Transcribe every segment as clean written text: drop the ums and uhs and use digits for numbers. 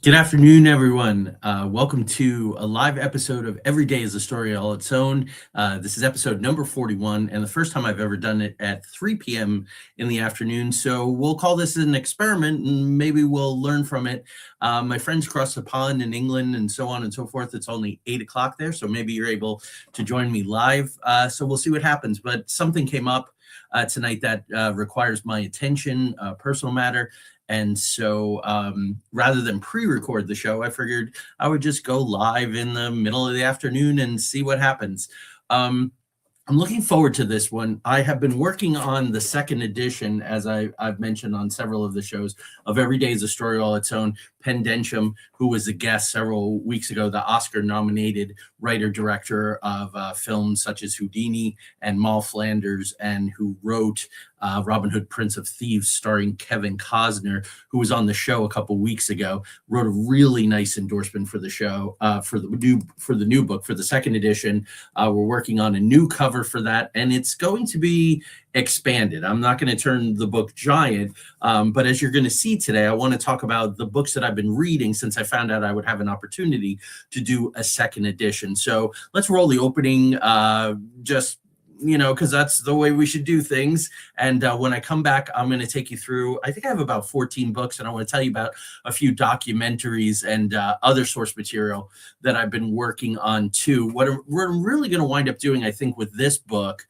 Good afternoon, everyone. Welcome to a live episode of Every Day is a Story All Its Own. This is episode number 41, and the first time I've ever done it at 3 p.m. in the afternoon. So we'll call this an experiment, and maybe we'll learn from it. My friends across the pond in England and so on and so forth, it's only 8 o'clock there, so maybe you're able to join me live. So we'll see what happens. But something came up tonight that requires my attention, personal matter. And so rather than pre-record the show, I figured I would just go live in the middle of the afternoon and see what happens. I'm looking forward to this one. I have been working on the second edition, as I've mentioned on several of the shows, of Every Day is a Story All Its Own. Penn Densham, who was a guest several weeks ago, the Oscar-nominated writer-director of films such as Houdini and Moll Flanders, and who wrote Robin Hood, Prince of Thieves, starring Kevin Costner, who was on the show a couple weeks ago, wrote a really nice endorsement for the show, for the new book, for the second edition. We're working on a new cover for that, and it's going to be expanded. I'm not going to turn the book giant, but as you're going to see today, I want to talk about the books that I've been reading since I found out I would have an opportunity to do a second edition. So let's roll the opening, because that's the way we should do things. And when I come back, I'm going to take you through, I think I have about 14 books, and I want to tell you about a few documentaries and other source material that I've been working on too. What we're really going to wind up doing, I think, with this book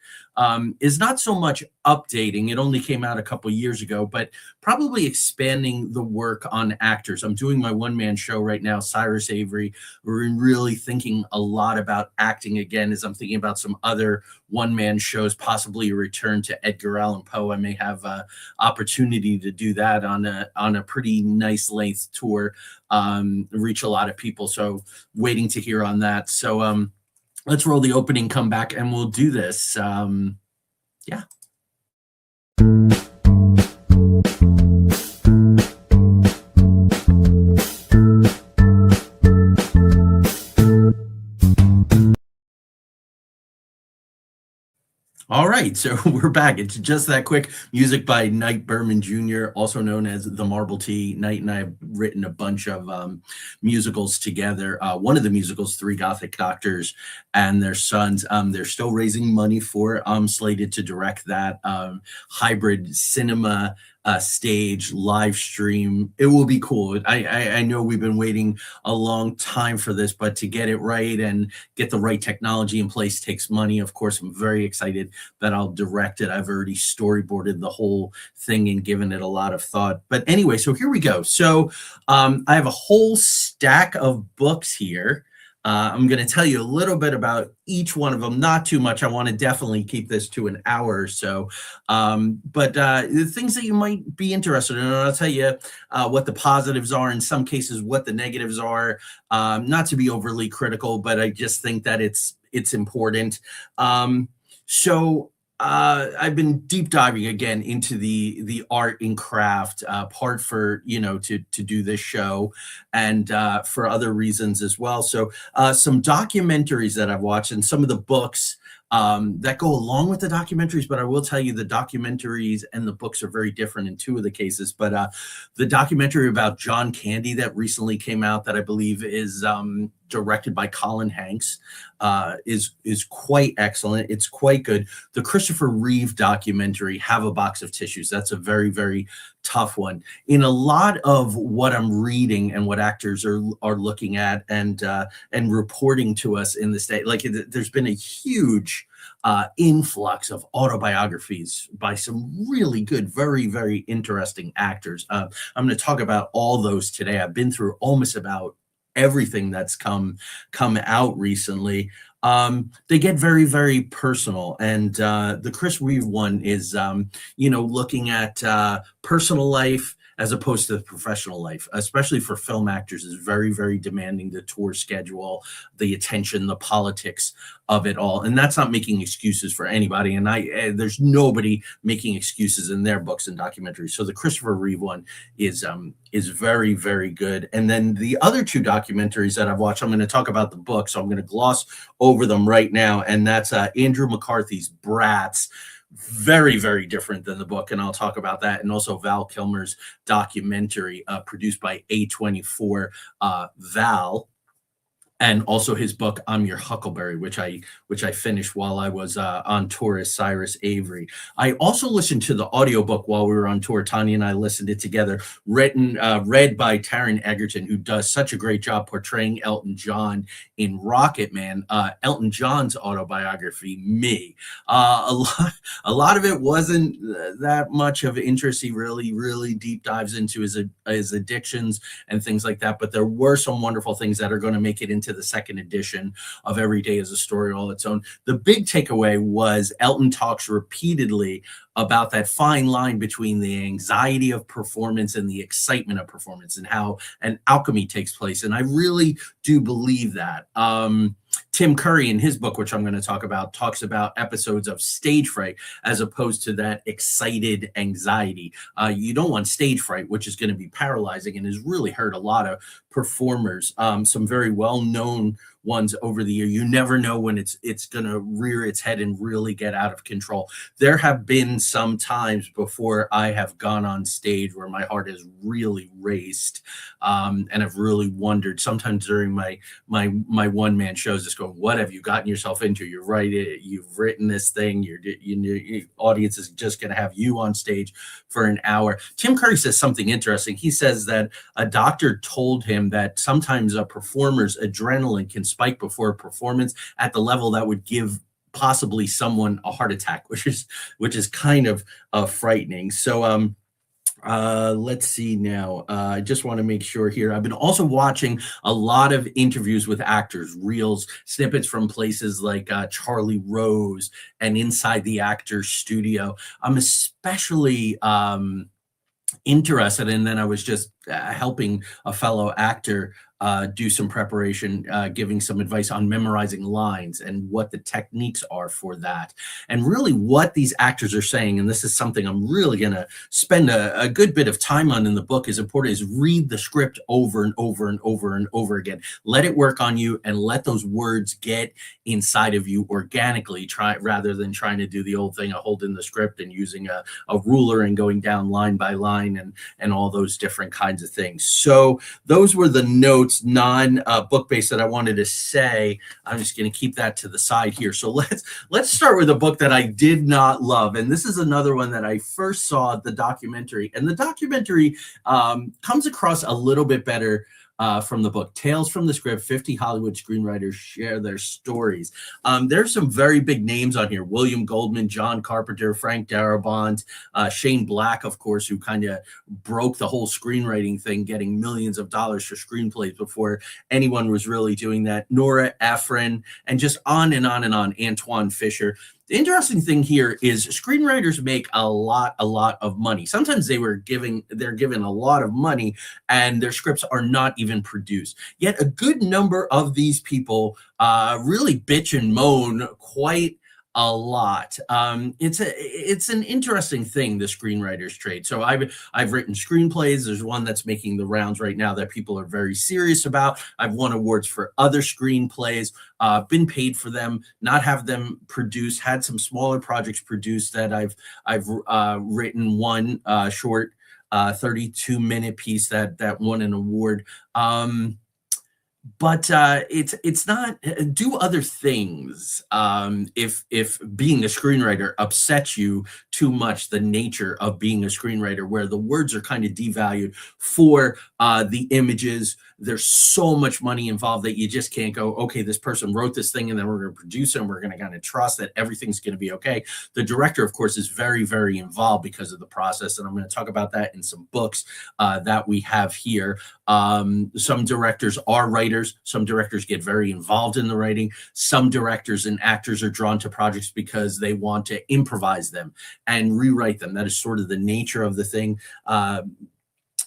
is not so much updating. It only came out a couple years ago, but probably expanding the work on actors. I'm doing my one-man show right now, Cyrus Avery. We're really thinking a lot about acting again as I'm thinking about some other one-man shows, possibly a return to Edgar Allan Poe. I may have an opportunity to do that on a pretty nice length tour, reach a lot of people. So waiting to hear on that. So let's roll the opening, come back, and we'll do this. Yeah. All right, so we're back. It's just that quick. Music by Knight Berman Jr., also known as the Marble T. Knight and I have written a bunch of musicals together. One of the musicals, Three Gothic Doctors and Their Sons. They're still raising money for it. I'm slated to direct that hybrid cinema stage live stream. It will be cool. I know we've been waiting a long time for this, but to get it right and get the right technology in place takes money. Of course, I'm very excited that I'll direct it. I've already storyboarded the whole thing and given it a lot of thought. But anyway, so here we go. So I have a whole stack of books here. I'm going to tell you a little bit about each one of them, not too much. I want to definitely keep this to an hour or so. But the things that you might be interested in, and I'll tell you what the positives are, in some cases what the negatives are, not to be overly critical, but I just think that it's important. I've been deep diving again into the art and craft, part for, to do this show, and for other reasons as well. So some documentaries that I've watched and some of the books that go along with the documentaries, but I will tell you the documentaries and the books are very different in two of the cases. But the documentary about John Candy that recently came out, that I believe is directed by Colin Hanks, is quite excellent. It's quite good. The Christopher Reeve documentary, Have a Box of Tissues, that's a very, very tough one. In a lot of what I'm reading and what actors are looking at and reporting to us in the state, like there's been a huge influx of autobiographies by some really good, very, very interesting actors. I'm going to talk about all those today. I've been through almost about everything that's come out recently. They get very, very personal, and the Chris Reeve one is looking at personal life as opposed to the professional life, especially for film actors, is very, very demanding. The tour schedule, the attention, the politics of it all. And that's not making excuses for anybody. And there's nobody making excuses in their books and documentaries. So the Christopher Reeve one is very, very good. And then the other two documentaries that I've watched, I'm going to talk about the book, so I'm going to gloss over them right now. And that's Andrew McCarthy's Brats, Very, very different than the book, and I'll talk about that. And also Val Kilmer's documentary, produced by A24, Val, and also his book "I'm Your Huckleberry," which I finished while I was on tour as Cyrus Avery. I also listened to the audiobook while we were on tour. Tanya and I listened it together, read by Taron Egerton, who does such a great job portraying Elton John in Rocket Man. Elton John's autobiography, Me. A lot of it wasn't that much of interest. He really deep dives into his addictions and things like that. But there were some wonderful things that are going to make it into the second edition of Every Day is a Story All Its Own. The big takeaway was Elton talks repeatedly about that fine line between the anxiety of performance and the excitement of performance, and how an alchemy takes place. And I really do believe that. Tim Curry, in his book, which I'm going to talk about, talks about episodes of stage fright as opposed to that excited anxiety. You don't want stage fright, which is going to be paralyzing and has really hurt a lot of performers. Some very well-known ones over the year. You never know when it's going to rear its head and really get out of control. There have been some times before I have gone on stage where my heart has really raced, and I've really wondered. Sometimes during my one-man shows, just going, "What have you gotten yourself into? You're right. You've written this thing. Your audience is just going to have you on stage for an hour." Tim Curry says something interesting. He says that a doctor told him that sometimes a performer's adrenaline can spike before a performance at the level that would give possibly someone a heart attack, which is kind of frightening. So let's see now. I just want to make sure here. I've been also watching a lot of interviews with actors, reels, snippets from places like Charlie Rose and Inside the Actors Studio. I'm especially interested, and then I was just helping a fellow actor do some preparation, giving some advice on memorizing lines and what the techniques are for that, and really what these actors are saying. And this is something I'm really going to spend a good bit of time on in the book. Is important is read the script over and over and over and over again. Let it work on you, and let those words get inside of you organically. Rather than trying to do the old thing of holding the script and using a ruler and going down line by line and all those different kinds of things. So those were the notes, non-book based, that I wanted to say. I'm just going to keep that to the side here. So let's start with a book that I did not love, and this is another one that I first saw the documentary, and the documentary comes across a little bit better from the book. Tales from the Script: 50 Hollywood Screenwriters Share Their Stories. There's some very big names on here: William Goldman, John Carpenter, Frank Darabont, Shane Black, of course, who kind of broke the whole screenwriting thing, getting millions of dollars for screenplays before anyone was really doing that. Nora Ephron, and just on and on and on. Antoine Fisher. The interesting thing here is screenwriters make a lot of money. Sometimes they're given a lot of money and their scripts are not even produced. Yet a good number of these people really bitch and moan quite a lot. It's an interesting thing, the screenwriters trade. So I've written screenplays. There's one that's making the rounds right now that people are very serious about. I've won awards for other screenplays, been paid for them, not have them produced, had some smaller projects produced that I've written one short 32-minute piece that won an award. But it's not do other things. If being a screenwriter upsets you too much, the nature of being a screenwriter, where the words are kind of devalued for the images. There's so much money involved that you just can't go, okay, this person wrote this thing and then we're going to produce it and we're going to kind of trust that everything's going to be okay. The director, of course, is very, very involved because of the process. And I'm going to talk about that in some books that we have here. Some directors are writers. Some directors get very involved in the writing. Some directors and actors are drawn to projects because they want to improvise them and rewrite them. That is sort of the nature of the thing.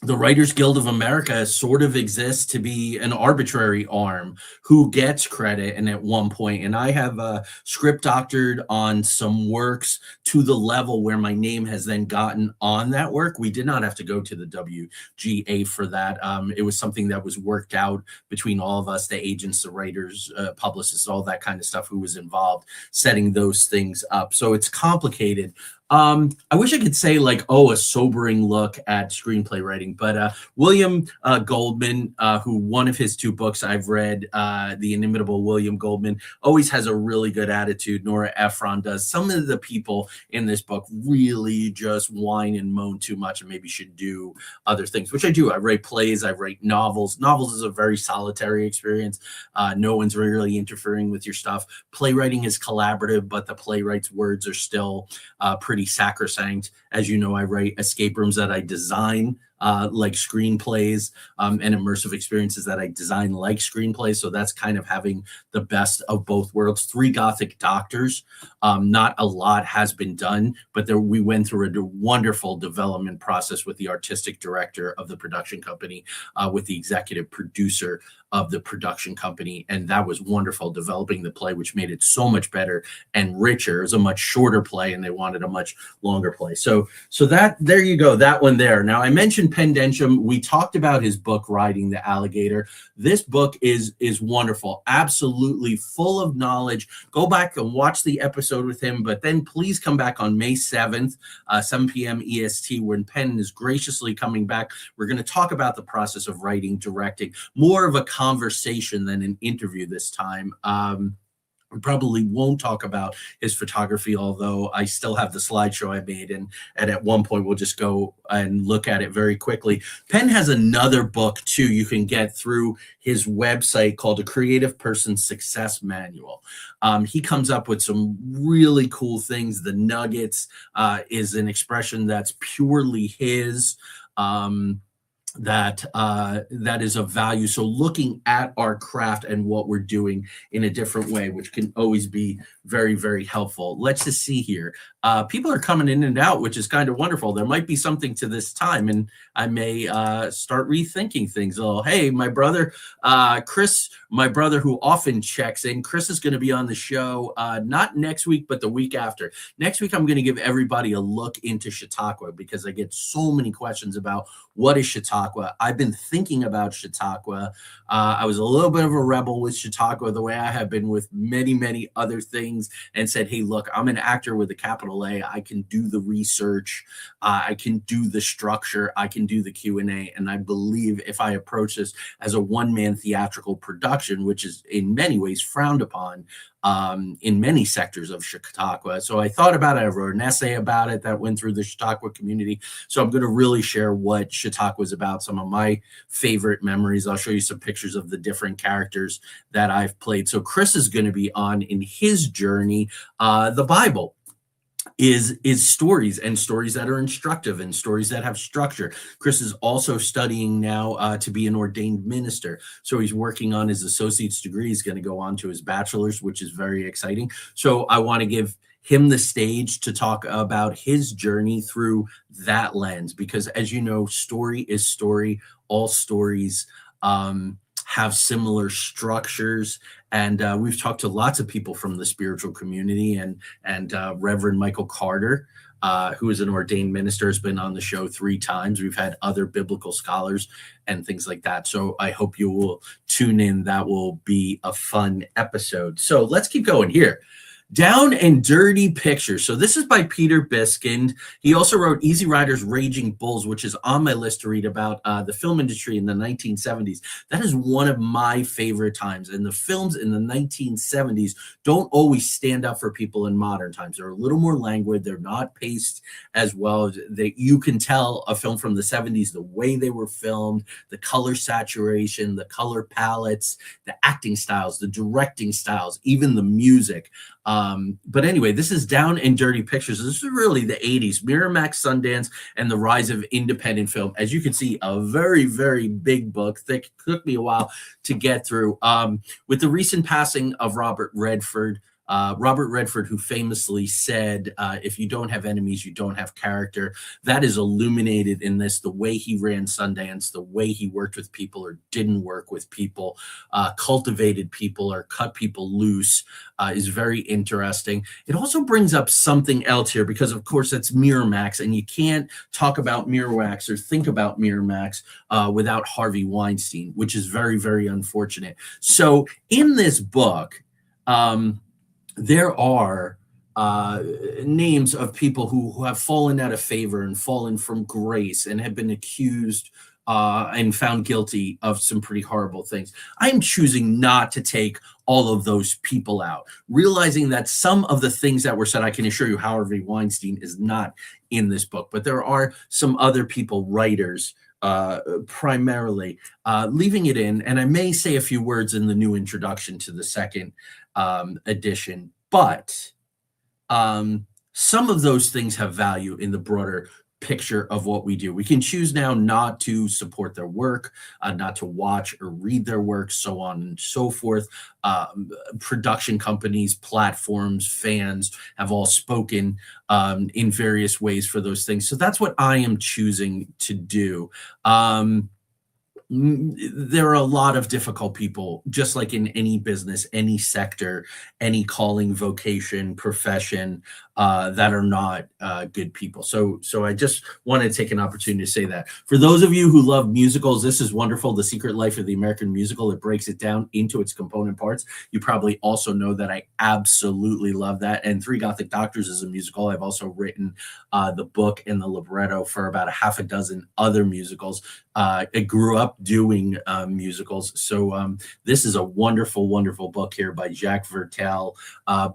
the Writers Guild of America sort of exists to be an arbitrary arm who gets credit and at one point. And I have script doctored on some works to the level where my name has then gotten on that work. We did not have to go to the WGA for that. It was something that was worked out between all of us, the agents, the writers, publicists, all that kind of stuff who was involved setting those things up. So it's complicated. I wish I could say like, oh, a sobering look at screenplay writing, but William Goldman, who one of his two books I've read, The Inimitable William Goldman, always has a really good attitude. Nora Ephron does. Some of the people in this book really just whine and moan too much and maybe should do other things, which I do. I write plays, I write novels. Novels is a very solitary experience. No one's really interfering with your stuff. Playwriting is collaborative, but the playwright's words are still pretty sacrosanct. As you know, I write escape rooms that I design like screenplays, and immersive experiences that I design like screenplays. So that's kind of having the best of both worlds. Three Gothic Doctors. Not a lot has been done, but we went through a wonderful development process with the artistic director of the production company, with the executive producer of the production company. And that was wonderful, developing the play, which made it so much better and richer. It was a much shorter play and they wanted a much longer play. So that, there you go, that one there. Now I mentioned Pendentium. We talked about his book, Riding the Alligator. This book is wonderful, absolutely full of knowledge. Go back and watch the episode with him, but then please come back on May 7th, 7 p.m. EST, when Penn is graciously coming back. We're going to talk about the process of writing, directing, more of a conversation than an interview this time. We probably won't talk about his photography, although I still have the slideshow I made, and at one point we'll just go and look at it very quickly. Penn has another book too you can get through his website called A Creative Person's Success Manual. He comes up with some really cool things. The nuggets is an expression that's purely his. That is of value. So looking at our craft and what we're doing in a different way, which can always be very, very helpful. Let's just see here. People are coming in and out, which is kind of wonderful. There might be something to this time, and I may start rethinking things. Oh, hey, my brother, Chris, my brother who often checks in. Chris is going to be on the show, not next week, but the week after. Next week, I'm going to give everybody a look into Chautauqua because I get so many questions about what is Chautauqua. I've been thinking about Chautauqua. I was a little bit of a rebel with Chautauqua, the way I have been with many, many other things, and said, hey, look, I'm an actor with a capital A. I can do the research. I can do the structure. I can do the Q&A. And I believe if I approach this as a one-man theatrical production, which is in many ways frowned upon in many sectors of Chautauqua. So I thought about it. I wrote an essay about it that went through the Chautauqua community. So I'm going to really share what Chautauqua is about, some of my favorite memories. I'll show you some pictures of the different characters that I've played. So Chris is going to be on in his journey. The Bible is stories, and stories that are instructive and stories that have structure. Chris is also studying now to be an ordained minister. So he's working on his associate's degree. He's going to go on to his bachelor's, which is very exciting. So I want to give him the stage to talk about his journey through that lens, because as you know, story is story. All stories have similar structures. And we've talked to lots of people from the spiritual community, and Reverend Michael Carter, who is an ordained minister, has been on the show 3 times. We've had other biblical scholars and things like that. So I hope you will tune in. That will be a fun episode. So let's keep going here. Down and Dirty Pictures. So this is by Peter Biskind. He also wrote Easy Rider's Raging Bulls, which is on my list to read about the film industry in the 1970s. That is one of my favorite times. And the films in the 1970s don't always stand up for people in modern times. They're a little more languid. They're not paced as well. You can tell a film from the 70s, the way they were filmed, the color saturation, the color palettes, the acting styles, the directing styles, even the music. But anyway, this is Down and Dirty Pictures. This is really the 80s, Miramax, Sundance, and the rise of independent film. As you can see, a very, very big book. Took me a while to get through. With the recent passing of Robert Redford, Robert Redford, who famously said, if you don't have enemies, you don't have character. That is illuminated in this, the way he ran Sundance, the way he worked with people or didn't work with people, cultivated people or cut people loose, is very interesting. It also brings up something else here because, of course, it's Miramax, and you can't talk about Miramax or think about Miramax without Harvey Weinstein, which is very, very unfortunate. So in this book, there are names of people who have fallen out of favor and fallen from grace and have been accused and found guilty of some pretty horrible things. I'm choosing not to take all of those people out, realizing that some of the things that were said, I can assure you Harvey Weinstein is not in this book, but there are some other people, writers, primarily, leaving it in. And I may say a few words in the new introduction to the second edition, but some of those things have value in the broader picture of what we do. We can choose now not to support their work, not to watch or read their work, so on and so forth. Production companies, platforms, fans have all spoken in various ways for those things. So that's what I am choosing to do. There are a lot of difficult people, just like in any business, any sector, any calling, vocation, profession, that are not good people. So I just want to take an opportunity to say that. For those of you who love musicals, this is wonderful. The Secret Life of the American Musical. It breaks it down into its component parts. You probably also know that I absolutely love that. And Three Gothic Doctors is a musical. I've also written the book and the libretto for about a half a dozen other musicals. I grew up doing musicals. So this is a wonderful, wonderful book here by Jacques Vertel.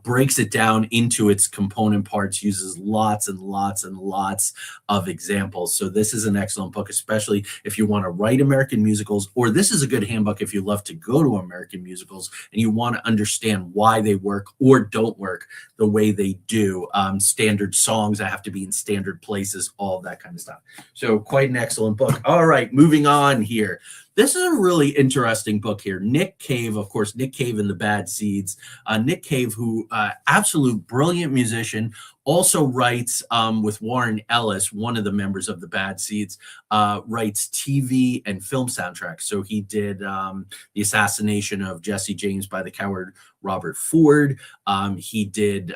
Breaks it down into its component parts, uses lots and lots and lots of examples. So this is an excellent book, especially if you want to write American musicals, or this is a good handbook if you love to go to American musicals and you want to understand why they work or don't work the way they do. Standard songs that have to be in standard places, all of that kind of stuff. So quite an excellent book. All right, moving on here. This is a really interesting book here. Nick Cave, of course, Nick Cave and the Bad Seeds. Nick Cave, who absolute brilliant musician, also writes with Warren Ellis, one of the members of the Bad Seeds, writes TV and film soundtracks. So he did the assassination of Jesse James by the coward Robert Ford. He did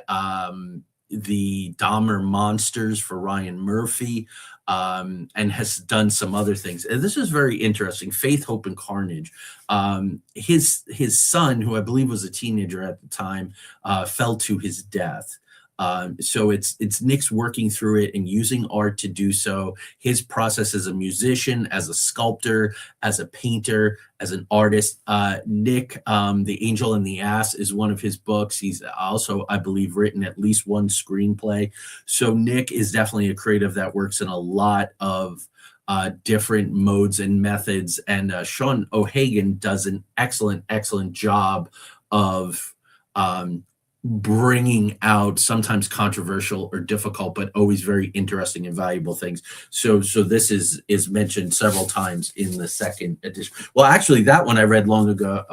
the Dahmer Monsters for Ryan Murphy. And has done some other things. And this is very interesting. Faith, Hope, and Carnage. His son, who I believe was a teenager at the time, fell to his death. So it's Nick's working through it and using art to do so. His process as a musician, as a sculptor, as a painter, as an artist. Nick, The Angel and the Ass is one of his books. He's also, I believe, written at least one screenplay. So Nick is definitely a creative that works in a lot of different modes and methods. And Sean O'Hagan does an excellent, excellent job of bringing out sometimes controversial or difficult, but always very interesting and valuable things. So this is mentioned several times in the second edition. Well, actually, that one I read long ago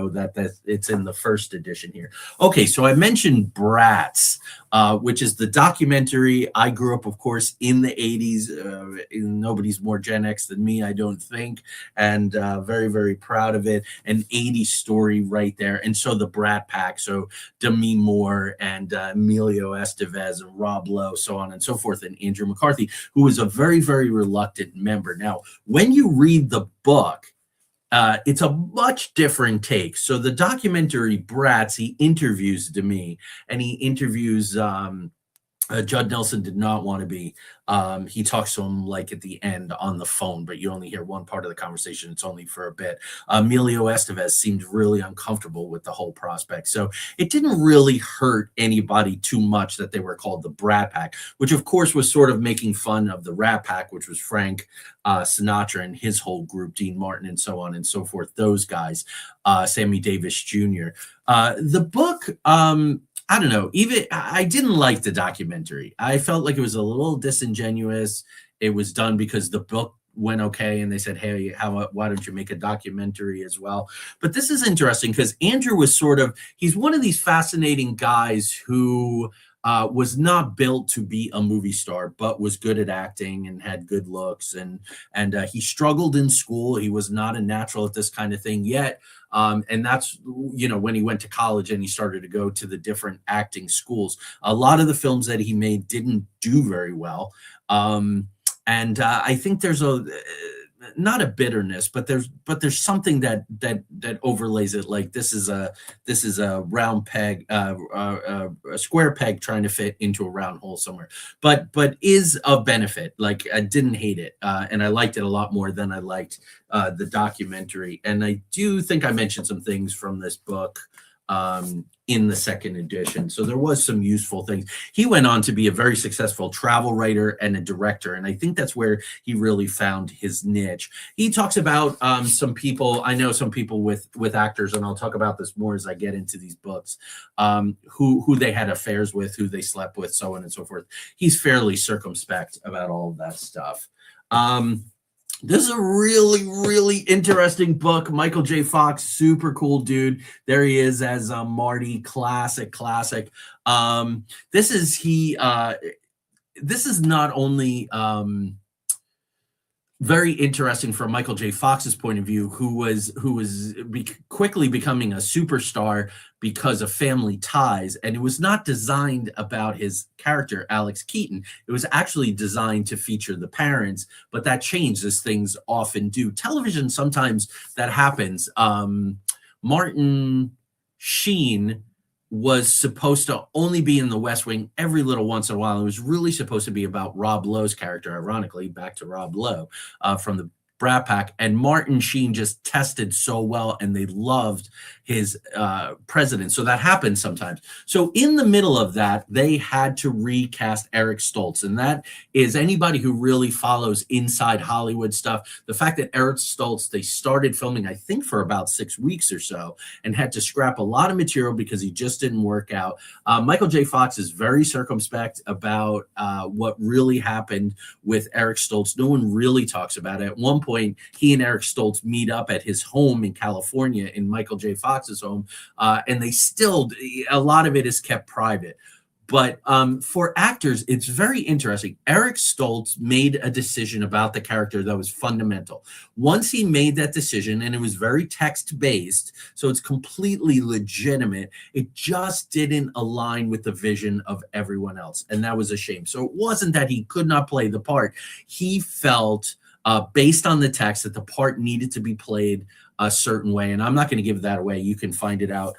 that it's in the first edition here. Okay, so I mentioned Bratz, which is the documentary. I grew up, of course, in the 80s. Nobody's more Gen X than me, I don't think, and very, very proud of it. An 80s story right there. And so the Brat Pack, so Demi Moore and Emilio Estevez and Rob Lowe, so on and so forth, and Andrew McCarthy, who was a very, very reluctant member. Now, when you read the book, it's a much different take. So the documentary Bratz, he interviews Demi, and he interviews Judd Nelson did not want to be. He talks to him like at the end on the phone, but you only hear one part of the conversation. It's only for a bit. Emilio Estevez seemed really uncomfortable with the whole prospect. So it didn't really hurt anybody too much that they were called the Brat Pack, which of course was sort of making fun of the Rat Pack, which was Frank Sinatra and his whole group, Dean Martin and so on and so forth. Those guys, Sammy Davis Jr. The book, I don't know. Even I didn't like the documentary. I felt like it was a little disingenuous. It was done because the book went okay, and they said, hey, why don't you make a documentary as well? But this is interesting because Andrew was he's one of these fascinating guys who was not built to be a movie star, but was good at acting and had good looks, and he struggled in school. He was not a natural at this kind of thing yet. And that's, when he went to college and he started to go to the different acting schools, a lot of the films that he made didn't do very well. And I think there's not a bitterness, but there's something that overlays it. Like this is a round peg, a square peg trying to fit into a round hole somewhere. But is of benefit. Like I didn't hate it, and I liked it a lot more than I liked the documentary. And I do think I mentioned some things from this book in the second edition. So there was some useful things. He went on to be a very successful travel writer and a director. And I think that's where he really found his niche. He talks about some people, I know some people with actors, and I'll talk about this more as I get into these books, who they had affairs with, who they slept with, so on and so forth. He's fairly circumspect about all of that stuff. This is a really, really interesting book. Michael J. Fox, super cool dude. There he is as Marty, classic. This is not only very interesting from Michael J. Fox's point of view, who was quickly becoming a superstar because of family ties. And it was not designed about his character, Alex Keaton. It was actually designed to feature the parents, but that changed, as things often do. Television, sometimes that happens. Martin Sheen was supposed to only be in the West Wing every little once in a while. It was really supposed to be about Rob Lowe's character, ironically, back to Rob Lowe from the Brat Pack. And Martin Sheen just tested so well, and they loved his president. So that happens sometimes. So in the middle of that, they had to recast Eric Stoltz. And that is, anybody who really follows inside Hollywood stuff, the fact that Eric Stoltz, they started filming, I think, for about 6 weeks or so, and had to scrap a lot of material because he just didn't work out. Michael J. Fox is very circumspect about what really happened with Eric Stoltz. No one really talks about it. At one point, he and Eric Stoltz meet up at his home in California, in Michael J. Fox's home, and they still, a lot of it is kept private. But for actors, it's very interesting. Eric Stoltz made a decision about the character that was fundamental. Once he made that decision, and it was very text-based, so it's completely legitimate, it just didn't align with the vision of everyone else, and that was a shame. So it wasn't that he could not play the part. He felt, based on the text, that the part needed to be played a certain way. And I'm not going to give that away. You can find it out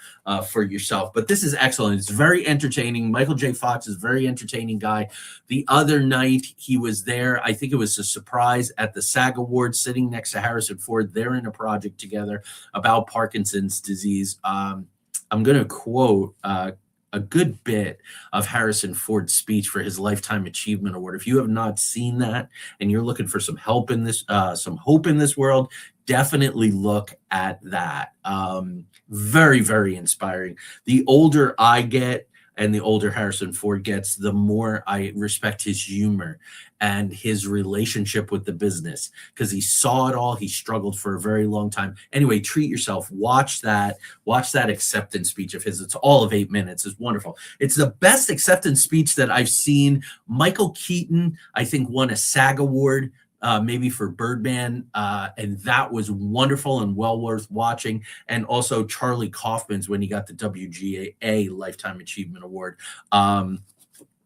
for yourself. But this is excellent. It's very entertaining. Michael J. Fox is a very entertaining guy. The other night he was there, I think it was a surprise, at the SAG Awards, sitting next to Harrison Ford. They're in a project together about Parkinson's disease. I'm going to quote a good bit of Harrison Ford's speech for his Lifetime Achievement Award. If you have not seen that and you're looking for some help in this, some hope in this world, definitely look at that. Very, very inspiring. The older I get and the older Harrison Ford gets, the more I respect his humor and his relationship with the business, because he saw it all. He struggled for a very long time. Anyway, treat yourself. Watch that acceptance speech of his. It's all of 8 minutes. It's wonderful. It's the best acceptance speech that I've seen. Michael Keaton, I think, won a SAG award, maybe for Birdman, and that was wonderful and well worth watching. And also Charlie Kaufman's, when he got the WGA Lifetime Achievement Award,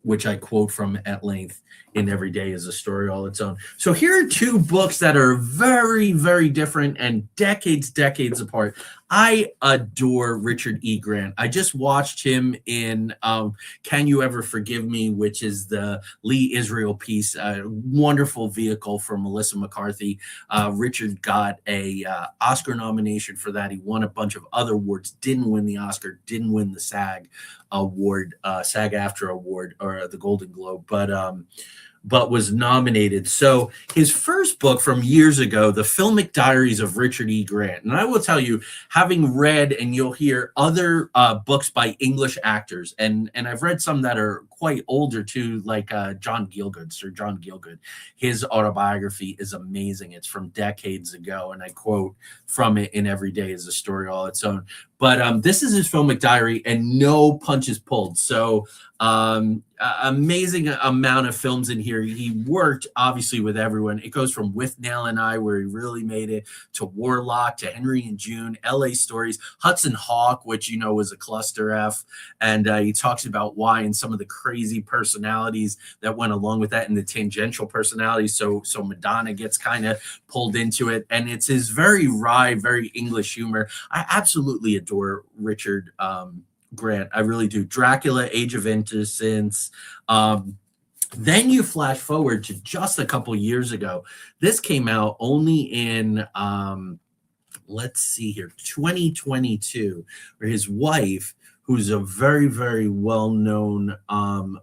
which I quote from at length in Every Day Is a Story All Its Own. So here are two books that are very, very different and decades apart. I adore Richard E. Grant. I just watched him in Can You Ever Forgive Me, which is the Lee Israel piece, a wonderful vehicle for Melissa McCarthy. Richard got a Oscar nomination for that. He won a bunch of other awards, didn't win the Oscar, didn't win the SAG award, SAG-AFTRA award, or the Golden Globe. but was nominated. So his first book from years ago, The Filmic Diaries of Richard E. Grant. And I will tell you, having read, and you'll hear other books by English actors, and I've read some that are quite older too, like John Gielgud, Sir John Gielgud. His autobiography is amazing. It's from decades ago, and I quote from it in Every Day is a Story all its own. But this is his filmic diary, and no punches pulled. So amazing amount of films in here. He worked obviously with everyone. It goes from With Nail and I, where he really made it, to Warlock, to Henry and June, LA Stories, Hudson Hawk, which you know was a cluster F, and he talks about why and some of the crazy personalities that went along with that, and the tangential personalities. So Madonna gets kind of pulled into it, and it's his very wry, very English humor. I absolutely adore Richard Grant. I really do. Dracula, Age of Innocence. Then you flash forward to just a couple years ago. This came out only in, let's see here, 2022, where his wife, who's a very, very well-known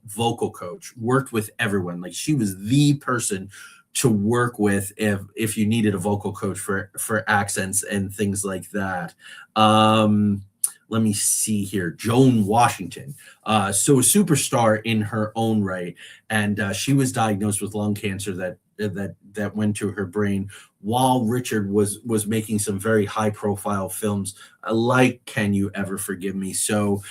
vocal coach, worked with everyone. Like, she was the person to work with if you needed a vocal coach for accents and things like that. Let me see here. Joan Washington. So a superstar in her own right. And she was diagnosed with lung cancer that went to her brain while Richard was making some very high profile films like Can You Ever Forgive Me? So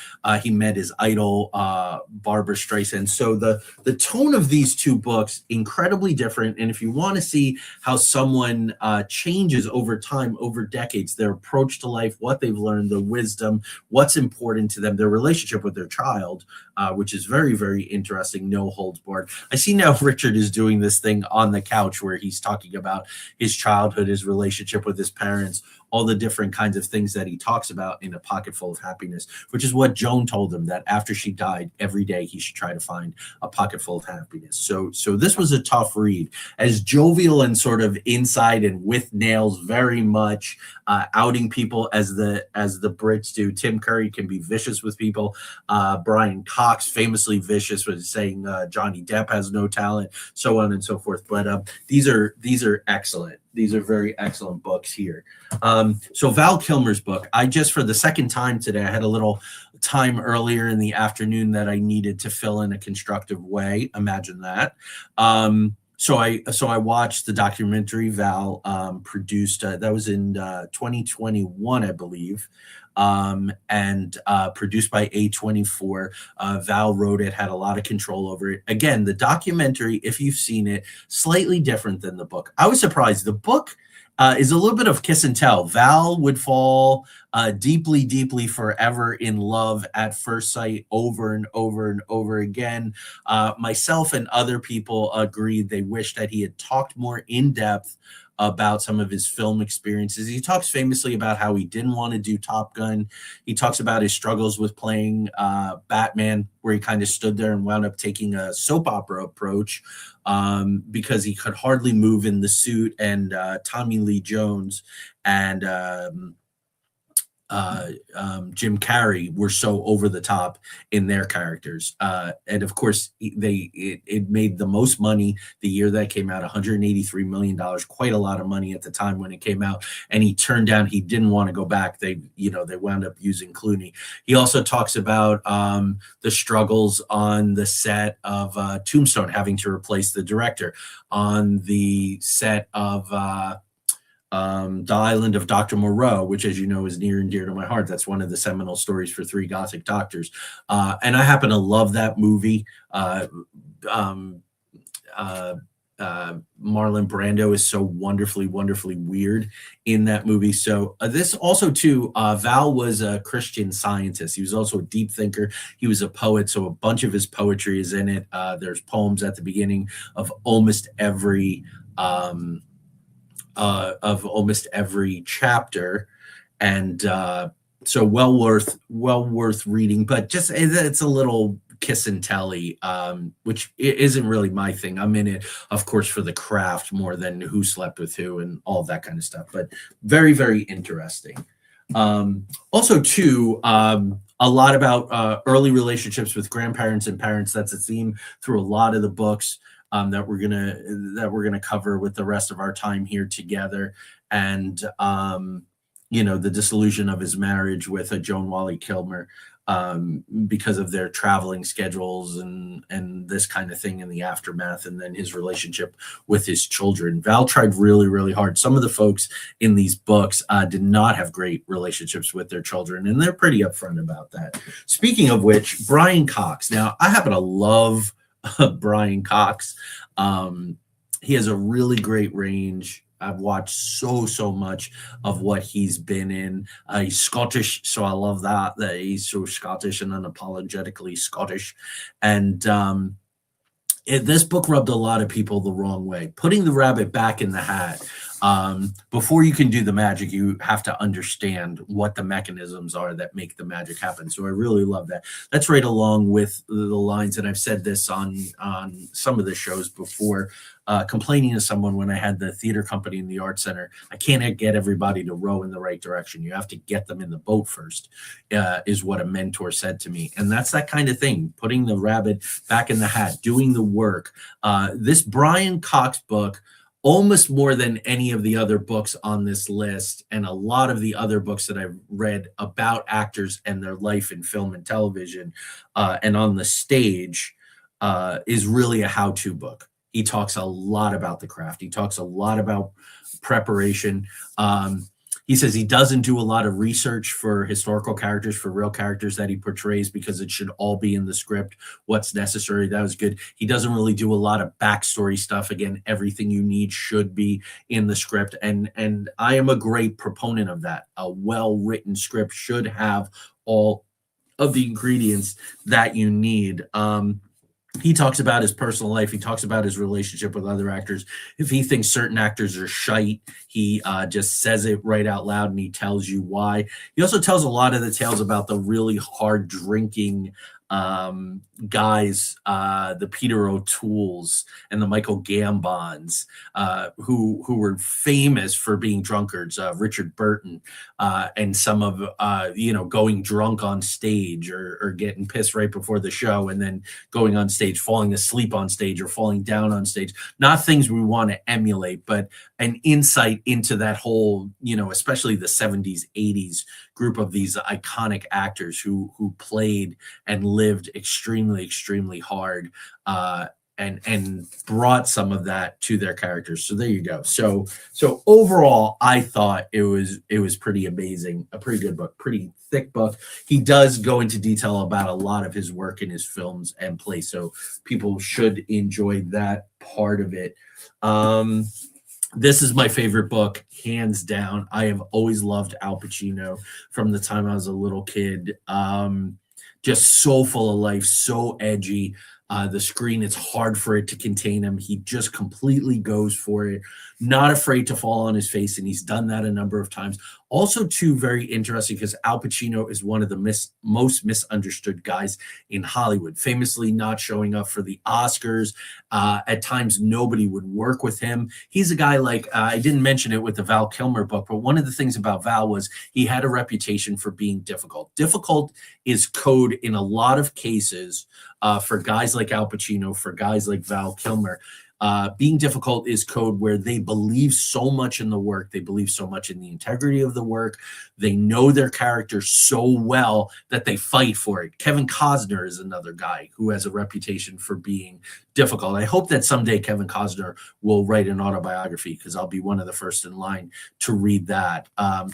he met his idol, Barbara Streisand. So the tone of these two books, incredibly different. And if you want to see how someone changes over time, over decades, their approach to life, what they've learned, the wisdom, what's important to them, their relationship with their child, which is very, very interesting, no holds barred. I see now Richard is doing this thing on the couch where he's talking about his childhood, his relationship with his parents, all the different kinds of things that he talks about in A Pocket Full of Happiness, which is what Joan told him, that after she died, every day he should try to find a pocket full of happiness. So this was a tough read. As jovial and sort of inside and with nails, very much outing people as the Brits do. Tim Curry can be vicious with people. Brian Cox, famously vicious, was saying Johnny Depp has no talent, so on and so forth. But these are excellent. These are very excellent books here. So Val Kilmer's book, I just, for the second time today, I had a little time earlier in the afternoon that I needed to fill in a constructive way. Imagine that. So I watched the documentary Val produced. That was in 2021, I believe. And produced by A24. Val wrote it, had a lot of control over it. Again, the documentary, if you've seen it, slightly different than the book. I was surprised. The book is a little bit of kiss and tell. Val would fall deeply, deeply, forever in love at first sight, over and over and over again. Myself and other people agreed they wished that he had talked more in depth about some of his film experiences. He talks famously about how he didn't want to do Top Gun. He talks about his struggles with playing Batman, where he kind of stood there and wound up taking a soap opera approach because he could hardly move in the suit. And Tommy Lee Jones and Jim Carrey were so over the top in their characters. And of course, it made the most money the year that came out, $183 million, quite a lot of money at the time when it came out. And he turned down, he didn't want to go back. They wound up using Clooney. He also talks about the struggles on the set of Tombstone, having to replace the director, on the set of The Island of Dr. Moreau, which, as you know, is near and dear to my heart. That's one of the seminal stories for Three Gothic Doctors. And I happen to love that movie. Marlon Brando is so wonderfully, wonderfully weird in that movie. So this also, too, Val was a Christian Scientist. He was also a deep thinker. He was a poet, so a bunch of his poetry is in it. There's poems at the beginning of almost every chapter, and so well worth reading. But just, it's a little kiss and telly, which isn't really my thing. I'm in it, of course, for the craft more than who slept with who and all that kind of stuff. But very, very interesting. Also, too, a lot about early relationships with grandparents and parents. That's a theme through a lot of the books. that we're gonna cover with the rest of our time here together, and the disillusion of his marriage with Joan Wally Kilmer, because of their traveling schedules and this kind of thing in the aftermath, and then his relationship with his children. Val tried really, really hard. Some of the folks in these books did not have great relationships with their children, and they're pretty upfront about that. Speaking of which, Brian Cox. Now, I happen to love Brian Cox. He has a really great range. I've watched so much of what he's been in. He's Scottish, so I love that he's so Scottish and unapologetically Scottish. And this book rubbed a lot of people the wrong way. Putting the rabbit back in the hat. Before you can do the magic, you have to understand what the mechanisms are that make the magic happen. So I really love that. That's right along with the lines, and I've said this on some of the shows before, complaining to someone when I had the theater company in the art center. I can't get everybody to row in the right direction. You have to get them in the boat first, is what a mentor said to me. And that's that kind of thing, putting the rabbit back in the hat, doing the work. This Brian Cox book, almost more than any of the other books on this list, and a lot of the other books that I've read about actors and their life in film and television, and on the stage, is really a how-to book. He talks a lot about the craft. He talks a lot about preparation. He says he doesn't do a lot of research for historical characters, for real characters that he portrays, because it should all be in the script, what's necessary. That was good. He doesn't really do a lot of backstory stuff. Again, everything you need should be in the script. And I am a great proponent of that. A well-written script should have all of the ingredients that you need. He talks about his personal life. He talks about his relationship with other actors. If he thinks certain actors are shite, he just says it right out loud, and he tells you why. He also tells a lot of the tales about the really hard drinking guys, the Peter O'Tooles and the Michael Gambons, who were famous for being drunkards. Richard Burton, and some of going drunk on stage, or getting pissed right before the show, and then going on stage, falling asleep on stage, or falling down on stage. Not things we want to emulate, but an insight into that whole, especially the 70s, 80s group of these iconic actors who played and lived extremely hard, and brought some of that to their characters. So there you go. So overall, I thought it was pretty amazing, a pretty good book, pretty thick book. He does go into detail about a lot of his work in his films and plays, so people should enjoy that part of it. This is my favorite book, hands down. I have always loved Al Pacino from the time I was a little kid. Just so full of life, so edgy. The screen, it's hard for it to contain him. He just completely goes for it, not afraid to fall on his face, and he's done that a number of times. Also, too, very interesting, because Al Pacino is one of the most misunderstood guys in Hollywood, famously not showing up for the Oscars. At times, nobody would work with him. He's a guy like, I didn't mention it with the Val Kilmer book, but one of the things about Val was he had a reputation for being difficult. Difficult is code in a lot of cases, for guys like Al Pacino, for guys like Val Kilmer. Being difficult is code where they believe so much in the work. They believe so much in the integrity of the work. They know their character so well that they fight for it. Kevin Costner is another guy who has a reputation for being difficult. I hope that someday Kevin Costner will write an autobiography, because I'll be one of the first in line to read that.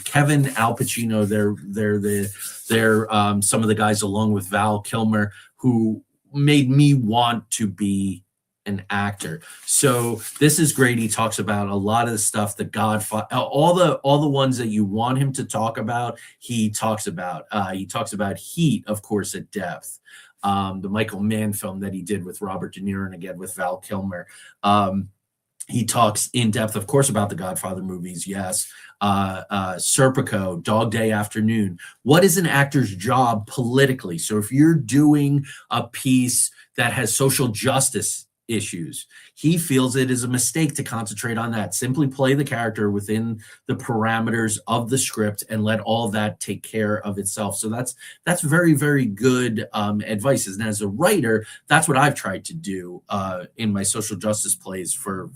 Kevin, Al Pacino, they're some of the guys, along with Val Kilmer, who made me want to be an actor. So this is great. He talks about a lot of the stuff, The Godfather, all the ones that you want him to talk about, he talks about. He talks about Heat, of course, at depth. The Michael Mann film that he did with Robert De Niro, and again with Val Kilmer. He talks in depth, of course, about the Godfather movies. Yes. Serpico, Dog Day Afternoon. What is an actor's job politically? So if you're doing a piece that has social justice issues, He feels it is a mistake to concentrate on that. Simply play the character within the parameters of the script and let all that take care of itself. So that's very, very good advice. And as a writer, that's what I've tried to do in my social justice plays for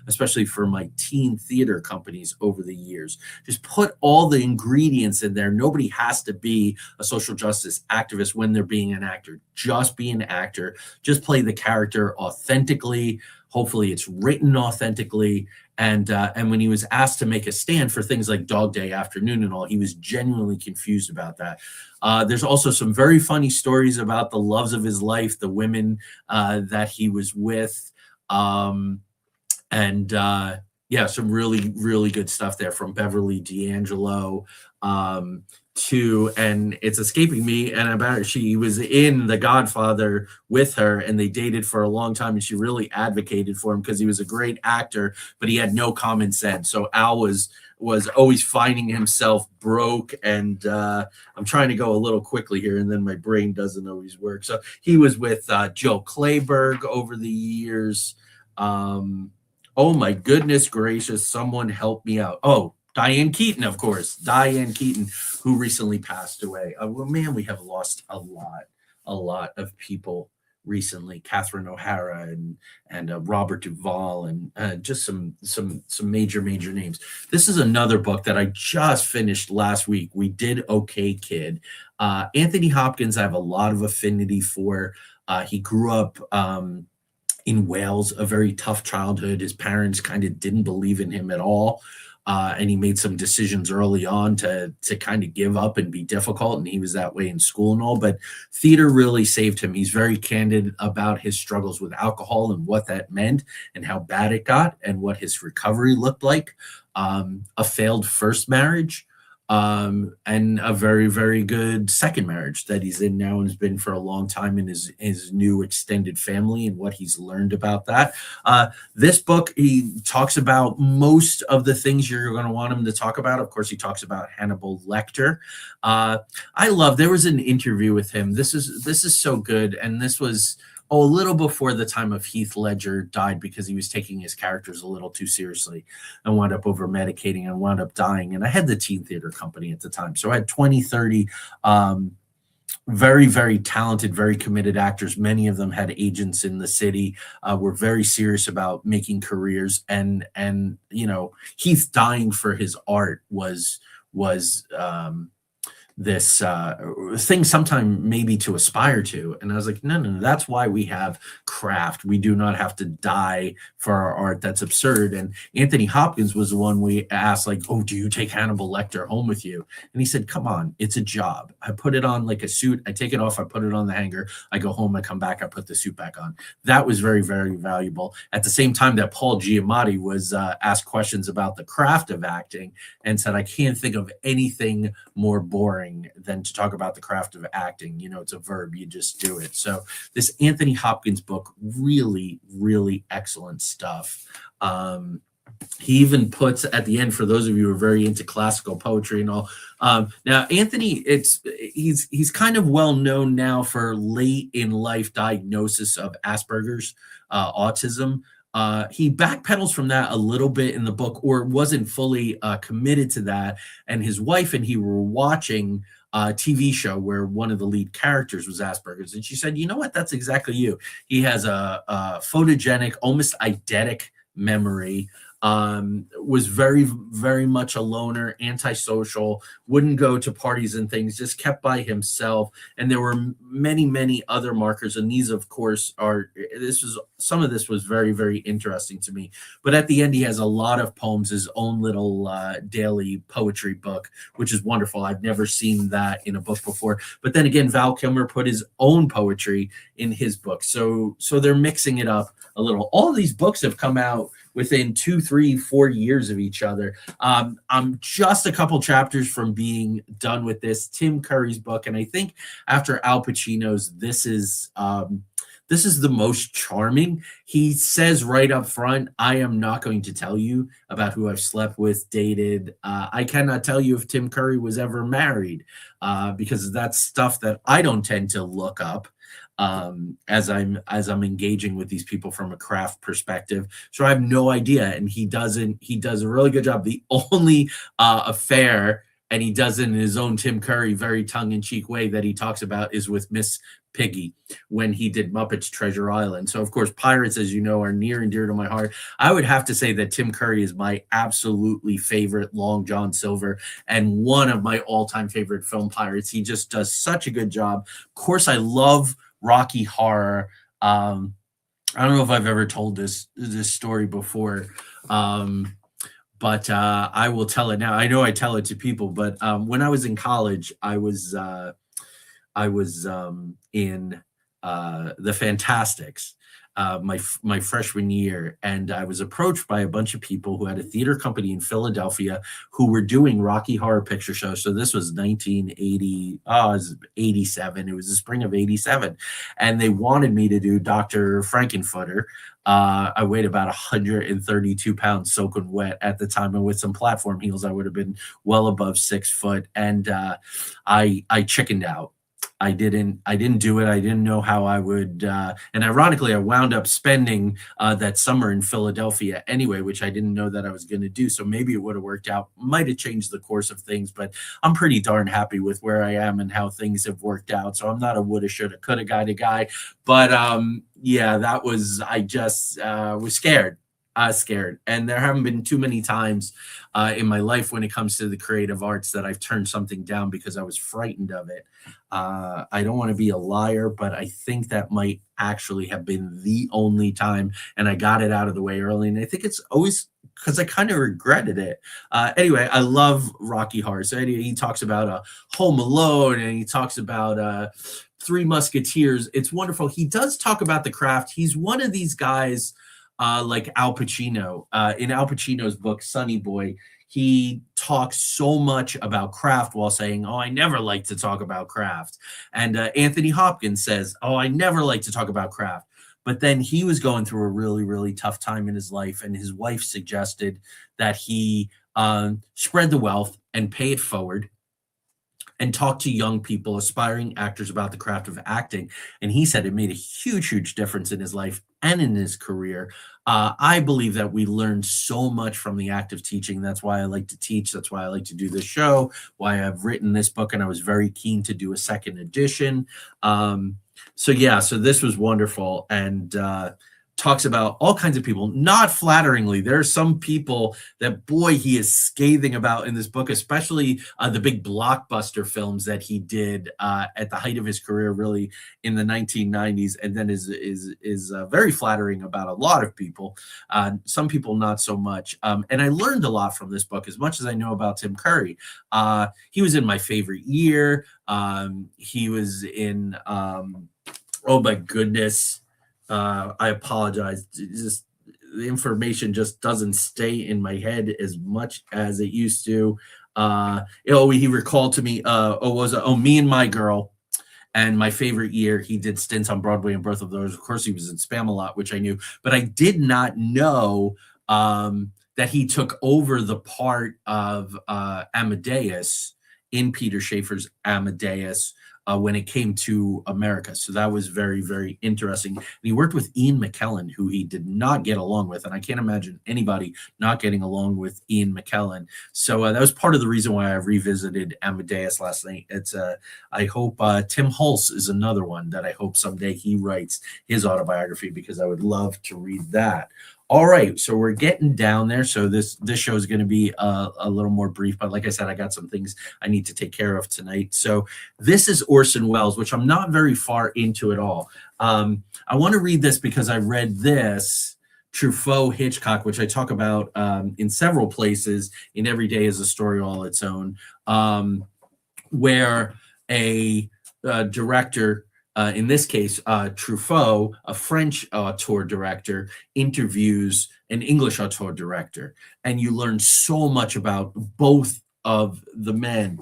especially for my teen theater companies over the years. Just put all the ingredients in there. Nobody has to be a social justice activist when they're being an actor. Just be an actor. Just play the character authentically. Hopefully, it's written authentically. And when he was asked to make a stand for things like Dog Day Afternoon and all, he was genuinely confused about that. There's also some very funny stories about the loves of his life, the women that he was with. Yeah, some really, really good stuff there from Beverly D'Angelo to, and it's escaping me, and about she was in The Godfather with her, and they dated for a long time, and she really advocated for him because he was a great actor, but he had no common sense. So Al was always finding himself broke, and I'm trying to go a little quickly here, and then my brain doesn't always work. So he was with Joe Clayburgh over the years. Oh my goodness gracious, someone help me out. Oh, Diane Keaton, of course. Diane Keaton, who recently passed away. Well, man, we have lost a lot of people recently. Catherine O'Hara and Robert Duvall and just some major names. This is another book that I just finished last week. We Did Okay, Kid. Anthony Hopkins, I have a lot of affinity for. He grew up in Wales, a very tough childhood. His parents kind of didn't believe in him at all. And he made some decisions early on to kind of give up and be difficult. And he was that way in school and all, but theater really saved him. He's very candid about his struggles with alcohol and what that meant and how bad it got and what his recovery looked like. A failed first marriage, and a very, very good second marriage that he's in now and has been for a long time in his new extended family and what he's learned about that. This book, he talks about most of the things you're going to want him to talk about. Of course, he talks about Hannibal Lecter. There was an interview with him. This is so good. And this was a little before the time of Heath Ledger died because he was taking his characters a little too seriously and wound up over medicating and wound up dying. And I had the teen theater company at the time. So I had 20, 30 very, very talented, very committed actors. Many of them had agents in the city, were very serious about making careers. And Heath dying for his art was this thing sometime maybe to aspire to. And I was like, no, that's why we have craft. We do not have to die for our art. That's absurd. And Anthony Hopkins was the one we asked, like, oh, do you take Hannibal Lecter home with you? And he said, come on, it's a job. I put it on like a suit. I take it off. I put it on the hanger. I go home. I come back. I put the suit back on. That was very, very valuable. At the same time that Paul Giamatti was asked questions about the craft of acting and said, I can't think of anything more boring than to talk about the craft of acting. It's a verb, you just do it. So this Anthony Hopkins book, really, really excellent stuff. He even puts at the end, for those of you who are very into classical poetry and all. Now, Anthony, he's kind of well known now for late in life diagnosis of Asperger's, autism. He backpedals from that a little bit in the book, or wasn't fully committed to that. And his wife and he were watching a TV show where one of the lead characters was Asperger's. And she said, you know what? That's exactly you. He has a photogenic, almost eidetic memory. Was very, very much a loner, antisocial, wouldn't go to parties and things, just kept by himself. And there were many, many other markers. And these, of course, some of this was very, very interesting to me. But at the end, he has a lot of poems, his own little daily poetry book, which is wonderful. I've never seen that in a book before. But then again, Val Kilmer put his own poetry in his book. So they're mixing it up a little. All these books have come out within 2, 3, 4 years of each other. I'm just a couple chapters from being done with this Tim Curry's book, and I think after Al Pacino's, this is the most charming. He says right up front, I am not going to tell you about who I've slept with, dated. I cannot tell you if Tim Curry was ever married, because that's stuff that I don't tend to look up. as I'm engaging with these people from a craft perspective. So I have no idea, and he does a really good job. The only affair, and he does it in his own Tim Curry very tongue-in-cheek way, that he talks about is with Miss Piggy when he did Muppets Treasure Island. So of course pirates, as you know, are near and dear to my heart. I would have to say that Tim Curry is my absolutely favorite Long John Silver and one of my all-time favorite film pirates. He just does such a good job. Of course, I love Rocky Horror. I don't know if I've ever told this story before, but I will tell it now. I know I tell it to people, but when I was in college, I was in the Fantastics my freshman year, and I was approached by a bunch of people who had a theater company in Philadelphia who were doing Rocky Horror Picture Show. So this was 1980, it was 87. It was the spring of 87, and they wanted me to do Dr. Frankenfooter. I weighed about 132 pounds soaking wet at the time, and with some platform heels, I would have been well above 6 foot. And I chickened out. I didn't do it. I didn't know how I would, and ironically, I wound up spending that summer in Philadelphia anyway, which I didn't know that I was going to do. So maybe it would have worked out. Might have changed the course of things, but I'm pretty darn happy with where I am and how things have worked out. So I'm not a woulda, shoulda, coulda guy, but yeah, I just was scared. Scared. And there haven't been too many times in my life when it comes to the creative arts that I've turned something down because I was frightened of it. I don't want to be a liar, but I think that might actually have been the only time, and I got it out of the way early. And I think it's always because I kind of regretted it. Anyway, I love Rocky Horror. So anyway, he talks about Home Alone, and he talks about Three Musketeers. It's wonderful. He does talk about the craft. He's one of these guys like Al Pacino. In Al Pacino's book, Sonny Boy, he talks so much about craft while saying, "Oh, I never like to talk about craft." And Anthony Hopkins says, "Oh, I never like to talk about craft." But then he was going through a really, really tough time in his life, and his wife suggested that he spread the wealth and pay it forward and talk to young people, aspiring actors, about the craft of acting. And he said it made a huge, huge difference in his life and in his career. I believe that we learned so much from the act of teaching. That's why I like to teach. That's why I like to do this show, why I've written this book, and I was very keen to do a second edition. So yeah, so this was wonderful. And talks about all kinds of people, not flatteringly. There are some people that, boy, he is scathing about in this book, especially the big blockbuster films that he did at the height of his career, really in the 1990s, and then is very flattering about a lot of people. Some people not so much. And I learned a lot from this book, as much as I know about Tim Curry. He was in My Favorite Year. He was in, oh my goodness, I apologize. Just the information just doesn't stay in my head as much as it used to. He recalled to me. Me and My Girl, and My Favorite Year. He did stints on Broadway in both of those. Of course, he was in Spamalot, which I knew, but I did not know that he took over the part of Amadeus in Peter Shaffer's Amadeus when it came to America. So that was very, very interesting. And he worked with Ian McKellen, who he did not get along with. And I can't imagine anybody not getting along with Ian McKellen. So that was part of the reason why I revisited Amadeus last night. I hope Tim Hulse is another one that I hope someday he writes his autobiography, because I would love to read that. All right, so we're getting down there. So this show is going to be a little more brief, but like I said, I got some things I need to take care of tonight. So this is Orson Welles, which I'm not very far into at all. I want to read this because I read this, Truffaut Hitchcock, which I talk about in several places in Every Day is a Story All Its Own, where a director, in this case, Truffaut, a French auteur director, interviews an English auteur director, and you learn so much about both of the men.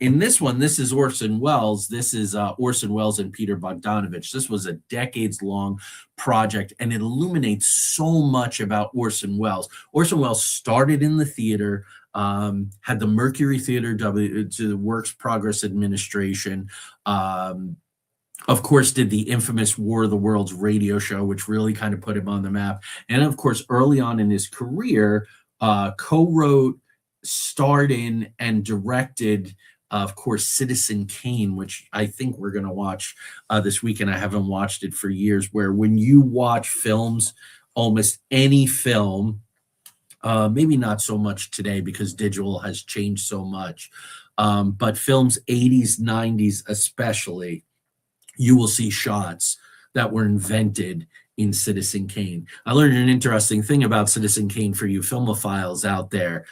In this one, this is Orson Welles. This is Orson Welles and Peter Bogdanovich. This was a decades-long project, and it illuminates so much about Orson Welles. Orson Welles started in the theater, had the Mercury Theater to the Works Progress Administration, Of course, did the infamous War of the Worlds radio show, which really kind of put him on the map. And of course, early on in his career, co-wrote, starred in, and directed, of course, Citizen Kane, which I think we're going to watch this weekend. I haven't watched it for years. Where when you watch films, almost any film, maybe not so much today because digital has changed so much, but films 80s, 90s especially, you will see shots that were invented in Citizen Kane. I learned an interesting thing about Citizen Kane for you filmophiles out there.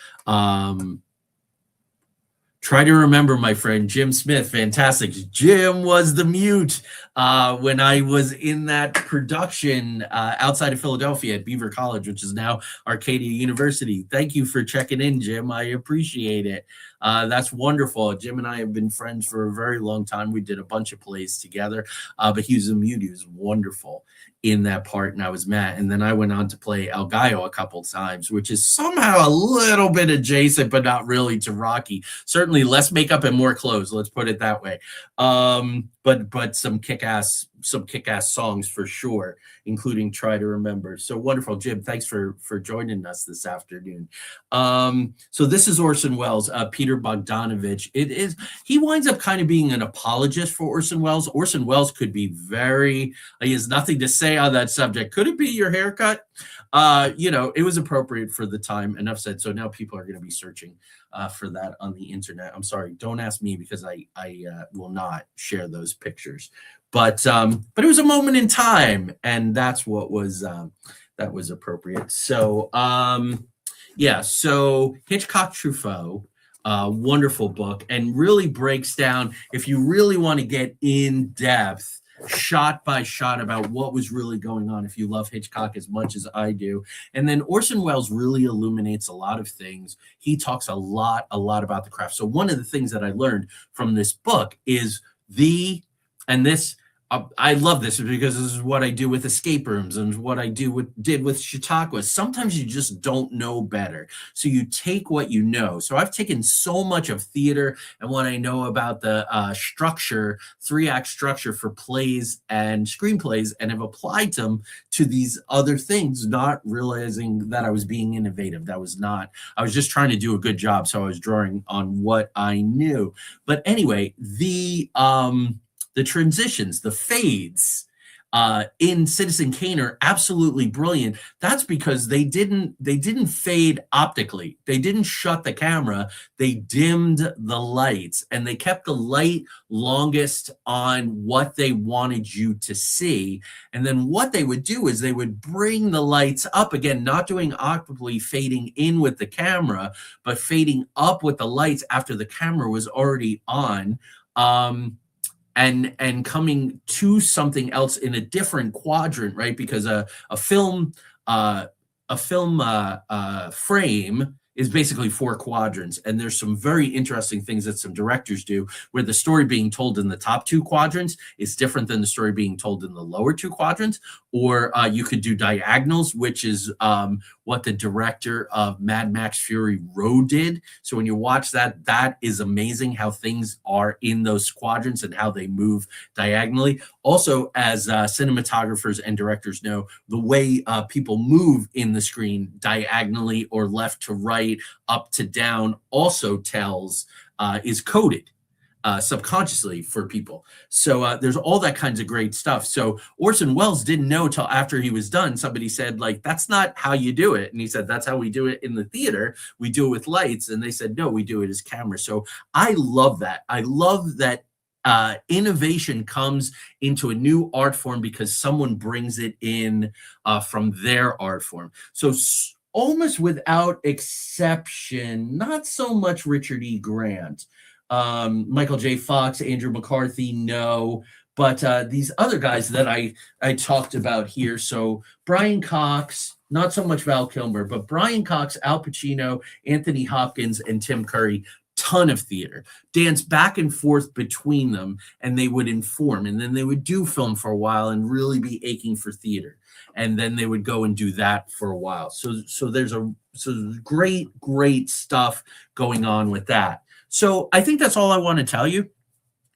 Try to remember, my friend, Jim Smith, fantastic. Jim was the mute when I was in that production outside of Philadelphia at Beaver College, which is now Arcadia University. Thank you for checking in, Jim. I appreciate it. That's wonderful. Jim and I have been friends for a very long time. We did a bunch of plays together, but he was a mute. He was wonderful in that part, and I was Matt. And then I went on to play El Gallo a couple times, which is somehow a little bit adjacent, but not really, to Rocky. Certainly less makeup and more clothes, let's put it that way. But some kick-ass songs for sure, including Try to Remember. So wonderful. Jim, thanks for joining us this afternoon. So this is Orson Welles, Peter Bogdanovich. He winds up kind of being an apologist for Orson Welles. Orson Welles could be he has nothing to say on that subject. Could it be your haircut? It was appropriate for the time. Enough said. So now people are going to be searching for that on the internet. I'm sorry, don't ask me because I will not share those pictures. But it was a moment in time, and that's what was appropriate. So so Hitchcock Truffaut, wonderful book, and really breaks down, if you really want to get in depth, shot by shot, about what was really going on, if you love Hitchcock as much as I do. And then Orson Welles really illuminates a lot of things. He talks a lot about the craft. So one of the things that I learned from this book is I love this because this is what I do with escape rooms and what I did with Chautauqua. Sometimes you just don't know better. So you take what you know. So I've taken so much of theater and what I know about the structure, 3-act structure for plays and screenplays, and have applied them to these other things, not realizing that I was being innovative. I was just trying to do a good job. So I was drawing on what I knew. But anyway, the transitions, the fades in Citizen Kane are absolutely brilliant. That's because they didn't fade optically. They didn't shut the camera. They dimmed the lights, and they kept the light longest on what they wanted you to see. And then what they would do is they would bring the lights up again, not doing optically, fading in with the camera, but fading up with the lights after the camera was already on. And coming to something else in a different quadrant, right? Because a film frame is basically 4 quadrants, and there's some very interesting things that some directors do, where the story being told in the top 2 quadrants is different than the story being told in the lower 2 quadrants. Or you could do diagonals, which is what the director of Mad Max Fury Road did. So when you watch that, that is amazing how things are in those quadrants and how they move diagonally. Also, as cinematographers and directors know, the way people move in the screen diagonally or left to right, up to down, also is coded subconsciously for people. So there's all that kinds of great stuff. So Orson Welles didn't know till after he was done. Somebody said, like, that's not how you do it. And he said, that's how we do it in the theater. We do it with lights. And they said, no, we do it as camera. So I love that. I love that innovation comes into a new art form because someone brings it in from their art form. So almost without exception, not so much Richard E. Grant, Michael J. Fox, Andrew McCarthy, no, but these other guys that I talked about here. So Brian Cox, not so much Val Kilmer, but Brian Cox, Al Pacino, Anthony Hopkins, and Tim Curry. Ton of theater, dance back and forth between them, and they would inform, and then they would do film for a while and really be aching for theater, and then they would go and do that for a while. So there's great stuff going on with that. So I think that's all I want to tell you.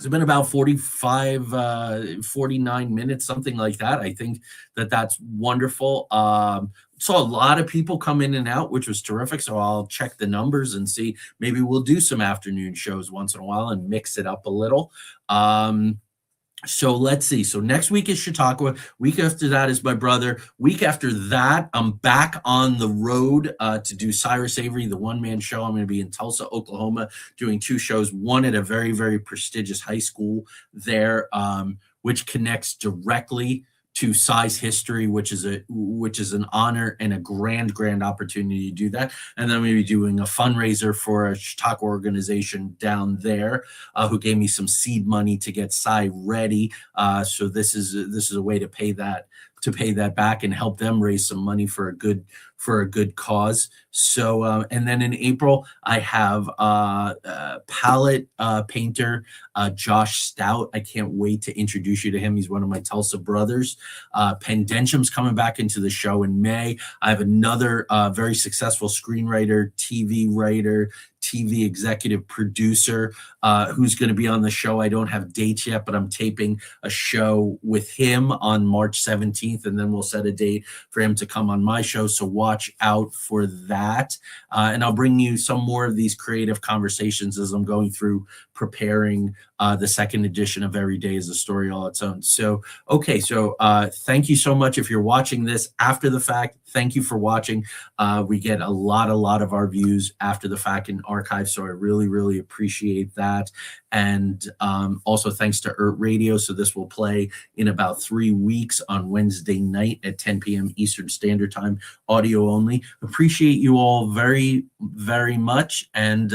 It's been about 45, 49 minutes, something like that. I think that that's wonderful. Saw a lot of people come in and out, which was terrific. So I'll check the numbers and see. Maybe we'll do some afternoon shows once in a while and mix it up a little. So let's see. So next week is Chautauqua. Week after that is my brother. Week after that, I'm back on the road to do Cyrus Avery, the one-man show. I'm going to be in Tulsa, Oklahoma, doing 2 shows. One at a very, very prestigious high school there, which connects directly to Cy's history, which is an honor and a grand opportunity to do that. And then we'll be doing a fundraiser for a Chautauqua organization down there who gave me some seed money to get Cy ready. So this is a way to pay that back and help them raise some money for a good cause. So and then in April I have palette painter Josh Stout. I can't wait to introduce you to him. He's one of my Tulsa brothers. Pendentium's coming back into the show in May. I have another very successful screenwriter, TV writer, TV executive producer who's going to be on the show. I don't have dates yet, but I'm taping a show with him on March 17th, and then we'll set a date for him to come on my show. So watch out for that. And I'll bring you some more of these creative conversations as I'm going through preparing the second edition of Every Day is a Story All Its Own. So, okay. So thank you so much. If you're watching this after the fact, thank you for watching. We get a lot of our views after the fact in archive. So I really appreciate that. And also thanks to ERT Radio. So this will play in about 3 weeks on Wednesday night at 10 p.m. Eastern Standard Time, audio only. Appreciate you all very much. And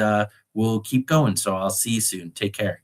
we'll keep going. So I'll see you soon. Take care.